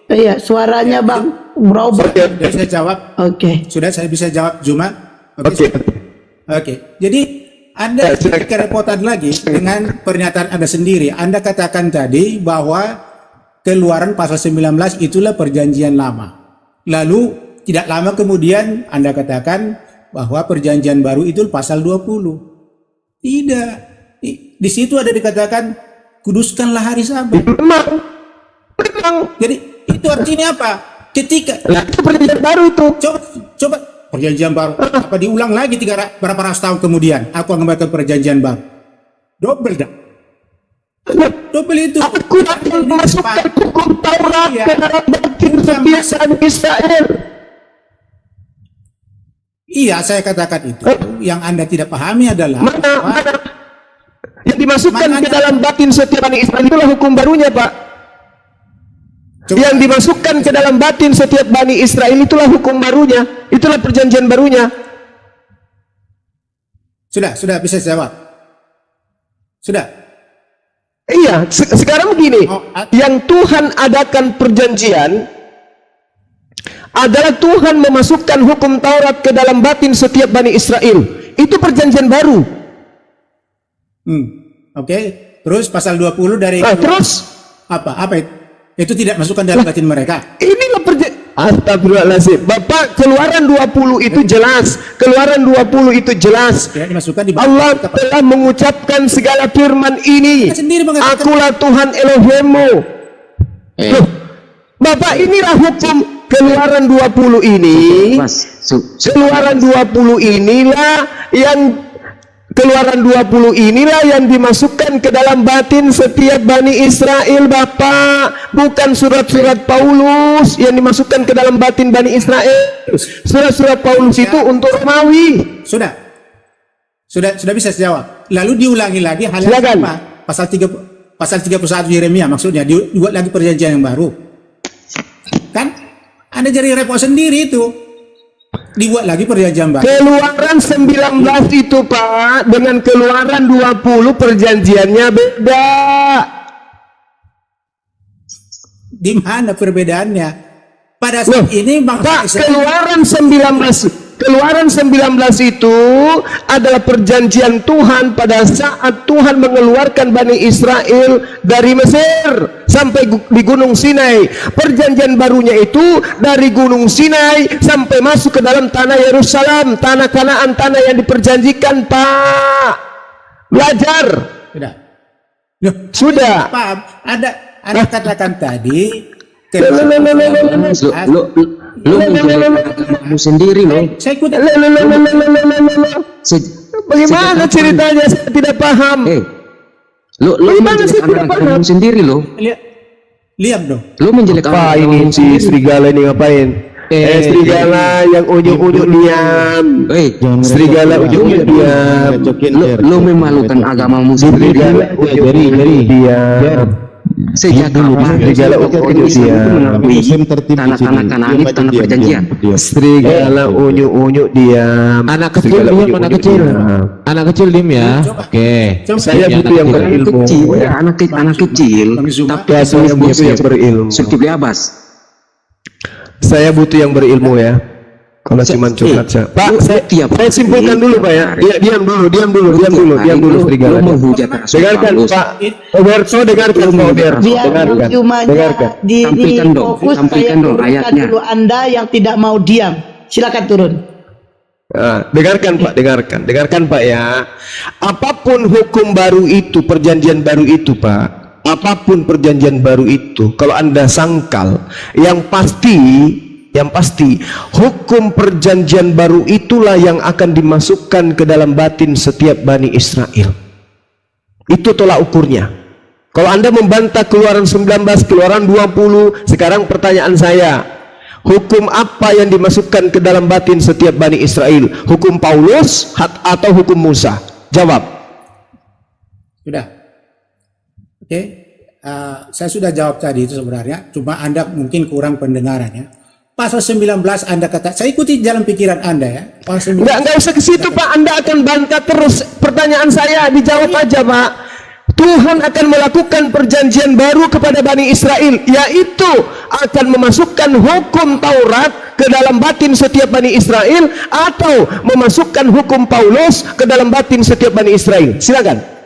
Speaker 6: Iya, suaranya Bang berubah.
Speaker 2: Sudah saya jawab.
Speaker 6: Oke.
Speaker 2: Sudah saya bisa jawab, Juma. Oke. Jadi Anda kerepotan lagi dengan pernyataan Anda sendiri. Anda katakan tadi bahwa Keluaran pasal 19 itulah perjanjian lama. Lalu tidak lama kemudian Anda katakan bahwa perjanjian baru itu pasal 20. Tidak. Di situ ada dikatakan kuduskanlah hari Sabat.
Speaker 1: Memang.
Speaker 2: Jadi itu artinya apa? Ketika
Speaker 1: itu perjanjian baru itu.
Speaker 2: Coba perjanjian baru. Apa diulang lagi berapa ratus tahun kemudian? Aku akan membuat perjanjian baru. Double dah. Double itu.
Speaker 1: Aku akan memasukkan hukum Taurat ke dalam batin setiap Bani Israel.
Speaker 2: Iya, saya katakan itu. Yang Anda tidak pahami adalah
Speaker 1: mana yang dimasukkan ke dalam batin setiap Bani Israel itulah hukum barunya, Pak. Yang dimasukkan ke dalam batin setiap Bani Israel itulah hukum barunya, itulah perjanjian barunya.
Speaker 2: Sudah bisa jawab. Sudah.
Speaker 1: Iya, sekarang begini, yang Tuhan adakan perjanjian adalah Tuhan memasukkan hukum Taurat ke dalam batin setiap Bani Israel. Itu perjanjian baru.
Speaker 2: Oke. Terus pasal 20 dari
Speaker 1: terus
Speaker 2: apa itu? Itu tidak masukkan dalam batin mereka.
Speaker 1: Inilah perjanjian. Astagfirullahaladzim. Bapak, Keluaran 20 itu jelas. Keluaran 20 itu jelas. Allah telah mengucapkan segala firman ini. Akulah Tuhan Elohimmu. Bapak, inilah hukum Keluaran 20 ini. Keluaran 20 inilah yang Keluaran 20 inilah yang dimasukkan ke dalam batin setiap Bani Israel, Bapak. Bukan surat-surat Paulus yang dimasukkan ke dalam batin Bani Israel. Surat-surat Paulus itu untuk Romawi.
Speaker 2: Sudah bisa jawab. Lalu diulangi lagi hal yang sama. Pasal 31 Yeremia maksudnya dibuat lagi perjanjian yang baru. Kan? Anda jadi repot sendiri itu. Dibuat lagi perjanjian baru.
Speaker 1: Keluaran 19 itu, Pak, dengan Keluaran 20 perjanjiannya beda. Di
Speaker 2: mana perbedaannya? Pada saat ini
Speaker 1: Pak, Keluaran 19 Keluaran 19 itu adalah perjanjian Tuhan pada saat Tuhan mengeluarkan Bani Israel dari Mesir sampai di Gunung Sinai. Perjanjian barunya itu dari Gunung Sinai sampai masuk ke dalam tanah Yerusalem, tanah Kanaan, tanah yang diperjanjikan, Pak. Belajar.
Speaker 2: Sudah. Loh,
Speaker 1: Sudah.
Speaker 2: paham? Anda katakan tadi
Speaker 5: Lu menjelekkan agamamu sendiri loh.
Speaker 2: saya ikut.
Speaker 1: Bagaimana ceritanya? Saya tidak paham.
Speaker 5: Lu
Speaker 1: Bagaimana saya
Speaker 5: menjelekkan
Speaker 1: tidak paham?
Speaker 5: agamamu sendiri loh.
Speaker 2: Lihat dong.
Speaker 5: Lu menjelekkan
Speaker 1: Apa ini
Speaker 5: agamamu
Speaker 1: si
Speaker 5: sendiri.
Speaker 1: serigala ini ngapain? Serigala yang unjuk-unjuk diam. Serigala unjuk-unjuk diam.
Speaker 5: Lu memalukan agamamu sendiri.
Speaker 1: Serigala unjuk-unjuk diam.
Speaker 5: Sejak kapan
Speaker 1: Serigala unjuk-unjuk diam.
Speaker 5: mengakui tanah-tanah Kanaan itu tanah perjanjian?
Speaker 1: Serigala unjuk-unjuk diam.
Speaker 4: Anak kecil
Speaker 1: Serigala
Speaker 4: diam,
Speaker 1: unjuk-unjuk
Speaker 4: anak kecil.
Speaker 1: diam.
Speaker 4: Anak kecil diem ya. Oke.
Speaker 1: Saya butuh yang
Speaker 5: Anak
Speaker 1: berilmu.
Speaker 5: kecil, ya, anak kecil.
Speaker 2: Bang Zuma.
Speaker 5: Tapi
Speaker 1: Ya, saya butuh yang berilmu.
Speaker 5: Zulkifli Abbas.
Speaker 1: Saya butuh yang berilmu ya. Kalau cuma curhat saya. Pak, saya simpulkan dulu Pak ya. Iya, diam dulu, serigala.
Speaker 5: Lu menghujat Rasul
Speaker 1: Dengarkan
Speaker 5: Paulus.
Speaker 1: Pak Oberto, dengarkan Pak Oberto.
Speaker 6: Biar
Speaker 1: Dengarkan.
Speaker 6: cumanya
Speaker 1: Dengarkan.
Speaker 5: Tampilkan dong,
Speaker 6: fokus,
Speaker 5: tampilkan
Speaker 6: saya
Speaker 5: dong
Speaker 6: turunkan
Speaker 5: ayatnya.
Speaker 6: dulu Anda yang tidak mau diam. Silakan turun.
Speaker 1: Dengarkan Pak ya. Apapun hukum baru itu, perjanjian baru itu Pak, apapun perjanjian baru itu, kalau Anda sangkal, yang pasti hukum perjanjian baru itulah yang akan dimasukkan ke dalam batin setiap Bani Israel. Itu tolak ukurnya. Kalau Anda membantah Keluaran 19, Keluaran 20, sekarang pertanyaan saya, hukum apa yang dimasukkan ke dalam batin setiap Bani Israel? Hukum Paulus atau hukum Musa? Jawab.
Speaker 2: Sudah. Oke. Saya sudah jawab tadi itu sebenarnya, cuma Anda mungkin kurang pendengaran ya. Pasal 19 Anda kata, saya ikuti jalan pikiran Anda ya. Pasal 19.
Speaker 1: Enggak usah ke situ Pak, Anda akan bantah terus. Pertanyaan saya dijawab aja Pak. Tuhan akan melakukan perjanjian baru kepada Bani Israel, yaitu akan memasukkan hukum Taurat ke dalam batin setiap Bani Israel, atau memasukkan hukum Paulus ke dalam batin setiap Bani Israel. Silakan.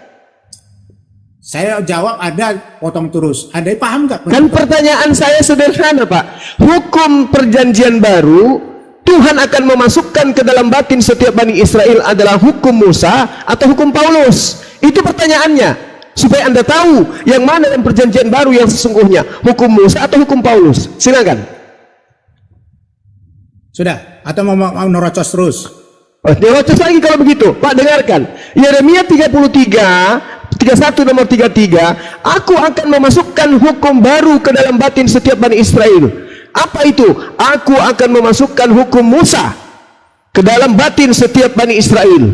Speaker 2: Saya jawab, Anda potong terus. Anda paham nggak?
Speaker 1: Kan pertanyaan saya sederhana Pak. Hukum perjanjian baru Tuhan akan memasukkan ke dalam batin setiap Bani Israel adalah hukum Musa atau hukum Paulus? Itu pertanyaannya, supaya Anda tahu yang mana yang perjanjian baru yang sesungguhnya, hukum Musa atau hukum Paulus. Silakan.
Speaker 2: Sudah, atau mau nerocos terus?
Speaker 1: Nerocos lagi kalau begitu Pak. Dengarkan Yeremia 31 nomor 33, aku akan memasukkan hukum baru ke dalam batin setiap Bani Israel. Apa itu? Aku akan memasukkan hukum Musa ke dalam batin setiap Bani Israel.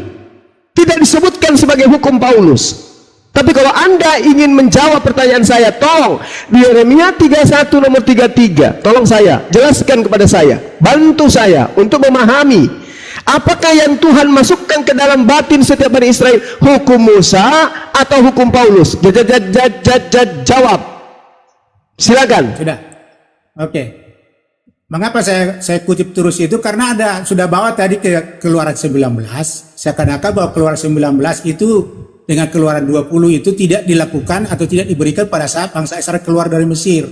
Speaker 1: Tidak disebutkan sebagai hukum Paulus. Tapi kalau Anda ingin menjawab pertanyaan saya, tolong di Yeremia 31 nomor 33, tolong saya jelaskan kepada saya, bantu saya untuk memahami apakah yang Tuhan masukkan ke dalam batin setiap Bani Israel, hukum Musa atau hukum Paulus? Jawab. Silakan.
Speaker 2: Sudah. Oke. Mengapa saya kutip terus itu? Karena Anda sudah bawa tadi ke Keluaran 19. Saya katakan bahwa Keluaran 19 itu dengan Keluaran 20 itu tidak dilakukan atau tidak diberikan pada saat bangsa Israel keluar dari Mesir.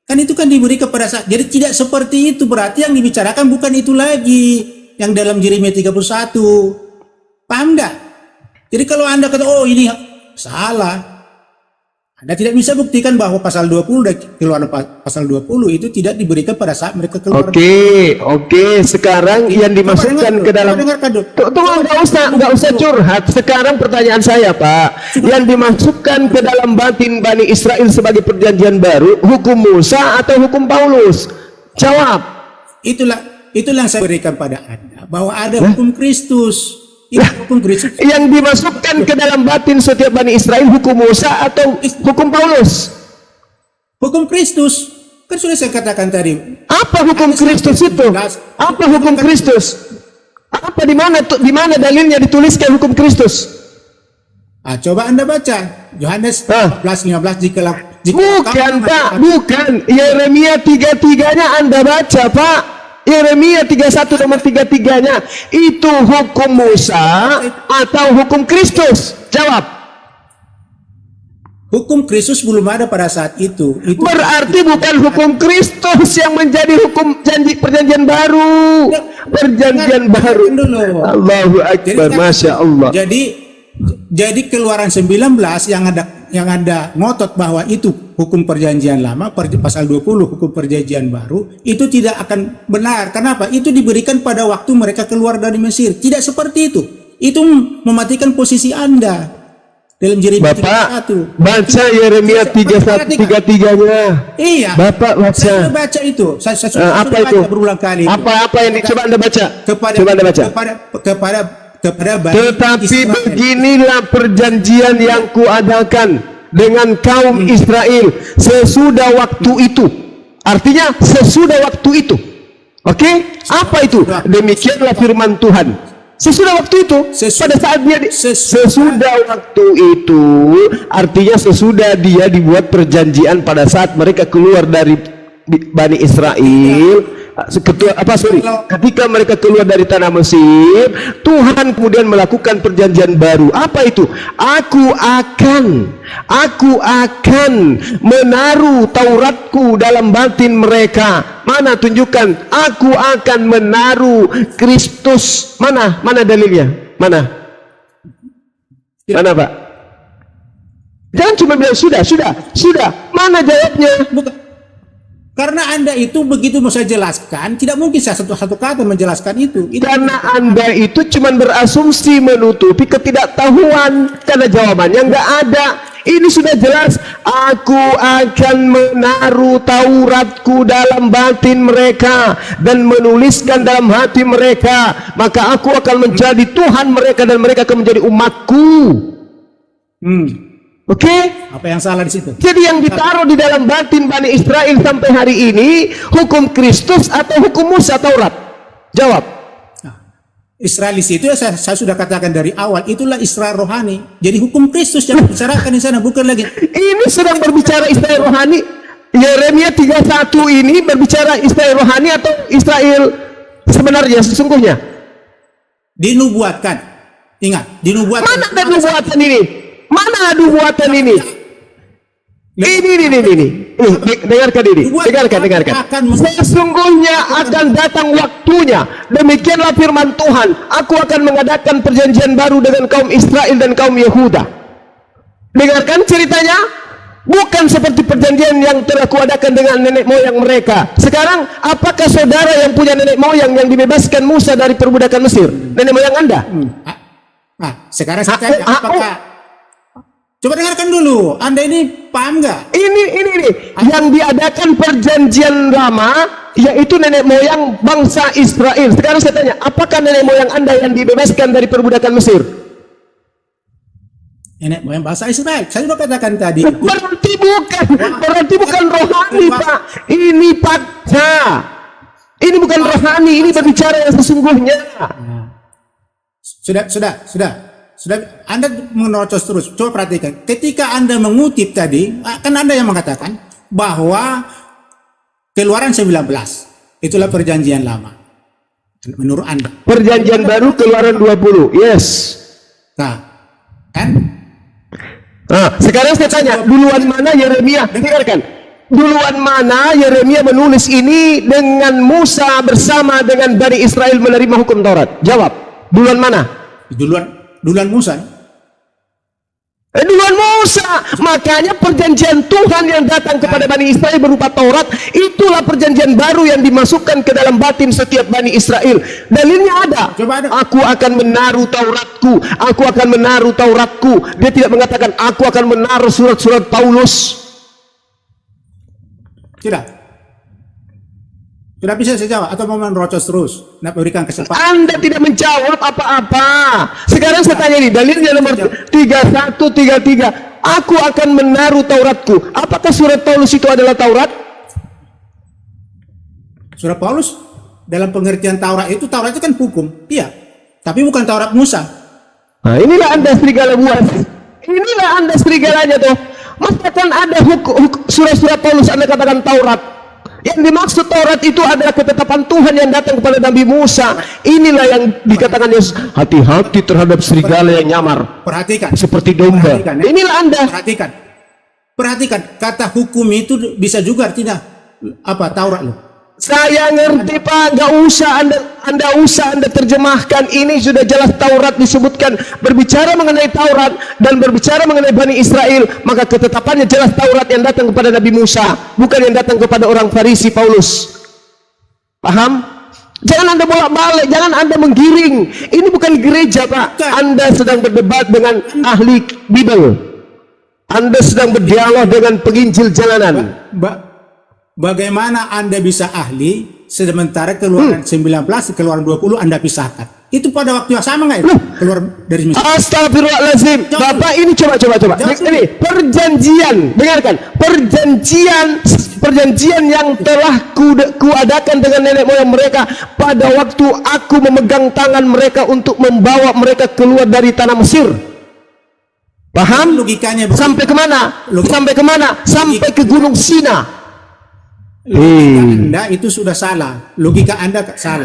Speaker 2: Kan itu kan diberikan pada saat. Jadi tidak seperti itu. Berarti yang dibicarakan bukan itu lagi. Yang dalam Yeremia 31. Paham enggak? Jadi kalau Anda kata, oh ini salah, Anda tidak bisa buktikan bahwa pasal 20 dan Keluaran pasal 20 itu tidak diberikan pada saat mereka keluar.
Speaker 1: Oke. Sekarang yang dimasukkan ke dalam, tunggu, nggak usah curhat. Sekarang pertanyaan saya Pak, yang dimasukkan ke dalam batin Bani Israel sebagai perjanjian baru, hukum Musa atau hukum Paulus? Jawab.
Speaker 2: Itulah yang saya berikan pada Anda, bahwa ada hukum Kristus. Itu hukum Kristus.
Speaker 1: Yang dimasukkan ke dalam batin setiap Bani Israel, hukum Musa atau hukum Paulus?
Speaker 2: Hukum Kristus. Kan sudah saya katakan tadi.
Speaker 1: Apa hukum Kristus itu? Apa hukum Kristus? Apa di mana dalilnya dituliskan hukum Kristus?
Speaker 2: Coba Anda baca Yohanes 14:15 bukan Pak,
Speaker 1: bukan Yeremia 33-nya Anda baca Pak. Yeremia 31 nomor 33-nya itu hukum Musa atau hukum Kristus? Jawab.
Speaker 2: Hukum Kristus belum ada pada saat itu.
Speaker 1: Berarti bukan hukum Kristus yang menjadi hukum perjanjian baru. Perjanjian baru. Allahu Akbar, Masya Allah.
Speaker 2: Jadi Keluaran 19 yang ada ngotot bahwa itu hukum perjanjian lama, pasal 20 hukum perjanjian baru, itu tidak akan benar. Kenapa? Itu diberikan pada waktu mereka keluar dari Mesir. Tidak seperti itu. Itu mematikan posisi Anda. Dalam Yeremia 31.
Speaker 1: Baca Yeremia 31-33-nya.
Speaker 2: Iya.
Speaker 1: Bapak baca.
Speaker 2: Saya sudah baca itu. Saya sudah
Speaker 1: apa
Speaker 2: baca
Speaker 1: itu?
Speaker 2: berulang kali.
Speaker 1: Apa yang coba Anda baca? Coba Anda baca.
Speaker 2: Kepada Bani
Speaker 1: Tetapi
Speaker 2: Israel.
Speaker 1: Beginilah perjanjian yang kuadakan dengan kaum Israel sesudah waktu itu. Artinya sesudah waktu itu. Oke? Apa itu? Demikianlah firman Tuhan. Sesudah waktu itu, pada saat dia sesudah waktu itu, artinya sesudah dia dibuat perjanjian pada saat mereka keluar dari Bani Israel. Ketika mereka keluar dari tanah Mesir, Tuhan kemudian melakukan perjanjian baru. Apa itu? Aku akan menaruh Tauratku dalam batin mereka. Mana tunjukkan? Aku akan menaruh Kristus. Mana dalilnya? Mana Pak? Jangan cuma bilang sudah. Mana jawabnya?
Speaker 2: Bukan. Karena Anda itu begitu mau saya jelaskan, tidak mungkin saya satu kata menjelaskan itu.
Speaker 1: Karena Anda itu cuma berasumsi menutupi ketidaktahuan, karena jawabannya nggak ada. Ini sudah jelas. Aku akan menaruh Tauratku dalam batin mereka dan menuliskan dalam hati mereka. Maka aku akan menjadi Tuhan mereka dan mereka akan menjadi umatku. Oke?
Speaker 2: Apa yang salah di situ?
Speaker 1: Jadi yang ditaruh di dalam batin Bani Israel sampai hari ini hukum Kristus atau hukum Musa Taurat? Jawab.
Speaker 2: Israelis itu saya sudah katakan dari awal, itulah Israel rohani. Jadi hukum Kristus yang dibicarakan di sana, bukan lagi.
Speaker 1: Ini sedang berbicara Israel rohani. Yeremia 31 ini berbicara Israel rohani atau Israel sebenarnya sesungguhnya?
Speaker 2: Dinubuatkan. Ingat, dinubuatkan.
Speaker 1: Mana ada nubuatan ini? Mana nubuatan ini? Ini. Dengarkan. Sesungguhnya akan datang waktunya. Demikianlah firman Tuhan. Aku akan mengadakan perjanjian baru dengan kaum Israel dan kaum Yehuda. Dengarkan ceritanya. Bukan seperti perjanjian yang telah kuadakan dengan nenek moyang mereka. Sekarang, apakah saudara yang punya nenek moyang yang dibebaskan Musa dari perbudakan Mesir? Nenek moyang Anda?
Speaker 2: Sekarang saya tanya, apakah... Coba dengarkan dulu, Anda ini paham nggak?
Speaker 1: Ini yang diadakan perjanjian lama, yaitu nenek moyang bangsa Israel. Sekarang saya tanya, apakah nenek moyang Anda yang dibebaskan dari perbudakan Mesir?
Speaker 2: Nenek moyang bangsa Israel. Saya sudah katakan tadi.
Speaker 1: Berarti bukan rohani, Pak. Ini fakta. Ini bukan rohani, ini berbicara yang sesungguhnya.
Speaker 2: Sudah. Anda menerocos terus. Coba perhatikan. Ketika Anda mengutip tadi, kan Anda yang mengatakan bahwa Keluaran 19 itulah perjanjian lama. Menurut Anda.
Speaker 1: Perjanjian baru Keluaran 20. Yes.
Speaker 2: Nah, kan?
Speaker 1: Sekarang saya tanya, duluan mana Yeremia? Dengarkan. Duluan mana Yeremia menulis ini dengan Musa bersama dengan Bani Israel menerima hukum Taurat? Jawab. Duluan mana?
Speaker 2: Duluan Musa.
Speaker 1: Duluan Musa. Makanya perjanjian Tuhan yang datang kepada Bani Israel berupa Taurat, itulah perjanjian baru yang dimasukkan ke dalam batin setiap Bani Israel. Dalilnya ada. Aku akan menaruh Tauratku. Aku akan menaruh Tauratku. Dia tidak mengatakan aku akan menaruh surat-surat Paulus.
Speaker 2: Sudah bisa saya jawab atau mau menerocos terus? Nak berikan kesempatan.
Speaker 1: Anda tidak menjawab apa-apa. Sekarang saya tanya ini, dalilnya nomor 3133. Aku akan menaruh Tauratku. Apakah surat Paulus itu adalah Taurat?
Speaker 2: Surat Paulus dalam pengertian Taurat itu kan hukum. Iya. Tapi bukan Taurat Musa.
Speaker 1: Nah, inilah Anda serigala buas. Inilah Anda serigalanya tuh. Masa kan ada surat-surat Paulus Anda katakan Taurat. Yang dimaksud Taurat itu adalah ketetapan Tuhan yang datang kepada Nabi Musa. Inilah yang dikatakan Yesus, hati-hati terhadap serigala yang nyamar
Speaker 2: Perhatikan.
Speaker 1: seperti domba.
Speaker 2: Perhatikan, ya.
Speaker 1: Inilah Anda.
Speaker 2: Perhatikan, kata hukum itu bisa juga artinya apa Taurat loh.
Speaker 1: Saya ngerti Pak, nggak usah Anda terjemahkan. Ini sudah jelas Taurat disebutkan. Berbicara mengenai Taurat dan berbicara mengenai Bani Israel, maka ketetapannya jelas Taurat yang datang kepada Nabi Musa, bukan yang datang kepada orang Farisi Paulus. Paham? Jangan Anda bolak-balik, jangan Anda menggiring. Ini bukan gereja Pak. Anda sedang berdebat dengan ahli Bible. Anda sedang berdialog dengan penginjil jalanan.
Speaker 2: Bagaimana Anda bisa ahli sementara keluaran 19, keluaran 20 Anda pisahkan? Itu pada waktu yang sama nggak itu? Keluar dari Mesir.
Speaker 1: Astagfirullahaladzim. Bapak ini coba. Ini perjanjian. Dengarkan. Perjanjian yang telah kuadakan dengan nenek moyang mereka pada waktu aku memegang tangan mereka untuk membawa mereka keluar dari tanah Mesir. Paham?
Speaker 2: Logikanya
Speaker 1: sampai kemana? Sampai kemana? Sampai ke Gunung Sina.
Speaker 2: Anda itu sudah salah. Logika Anda salah.